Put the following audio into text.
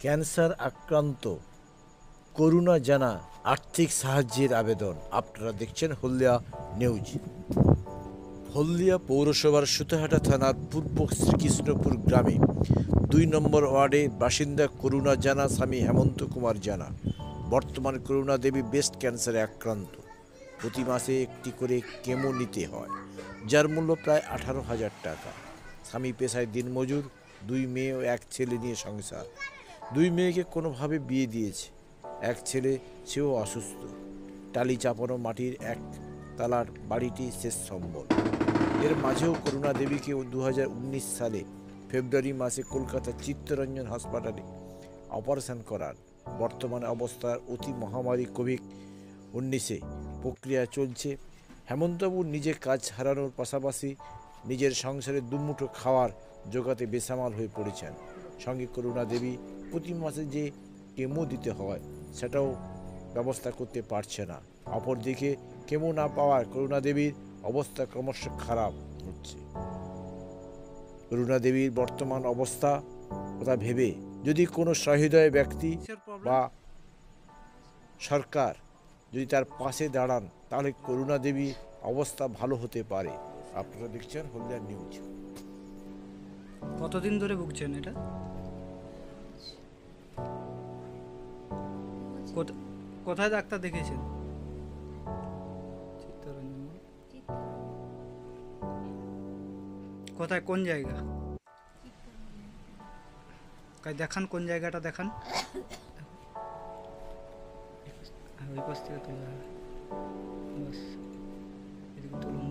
Cancer আক্রান্ত করুণা জানা আর্থিক সাহায্যের আবেদন। আপনারা দেখছেন হলদিয়া নিউজ। হলদিয়া পৌরসভার সুতাহাটা থানার পূর্ব শ্রীকৃষ্ণপুর গ্রামে 2 নম্বর ওয়ার্ডে বাসিন্দা করুণা জানা স্বামী হেমন্ত কুমার জানা। বর্তমান করুণা দেবী ব্রেস্ট ক্যান্সারে আক্রান্ত। প্রতি মাসে একটি করে কেমো নিতে হয়, যার মূল্য প্রায় 18,000 টাকা। স্বামী পেশায় দিনমজুর, 2 মেয়ে ও 1 ছেলে নিয়ে সংসার। 2 মেয়েকে কোনোভাবে বিয়ে দিয়েছে। 1 ছেলে, সেও অসুস্থ। টালি চাপানো মাটির 1 তালার বাড়িটি শেষ সম্বল। এর মাঝেও করুণা দেবীকে 2019 সালে ফেব্রুয়ারি মাসে কলকাতার চিত্তরঞ্জন হাসপাতালে অপারেশন করার বর্তমানে অবস্থার অতি মহামারী কোভিড-19 প্রক্রিয়া চলছে। হেমন্তবাবু নিজে কাজ হারানোর পাশাপাশি নিজের সংসারে দুমুঠো খাওয়ার জোগাতে বেসামাল হয়ে পড়েছেন। সঙ্গে করুণা দেবী প্রতি মাসে যে কেমো দিতে হয় সেটাও ব্যবস্থা করতে পারছে না। অপরদিকে কেমো না পাওয়ার করুণা দেবীর অবস্থা ক্রমশ খারাপ হচ্ছে। করুণা দেবীর বর্তমান অবস্থা কথা ভেবে যদি কোনো সহৃদয় ব্যক্তি বা সরকার যদি তার পাশে দাঁড়ান, তাহলে করুণা দেবী অবস্থা ভালো হতে পারে। আপনারা দেখছেন হলদিয়া নিউজ। কতদিন ধরে ভুগছেন এটা? কোথায় ডাক্তার দেখিয়েছেন? চিত্তরঞ্জন। কোথায়, কোন জায়গা? দেখান, কোন জায়গাটা দেখান। ওই পাশ থেকে তুলে বাস, এদিকে তুলুন।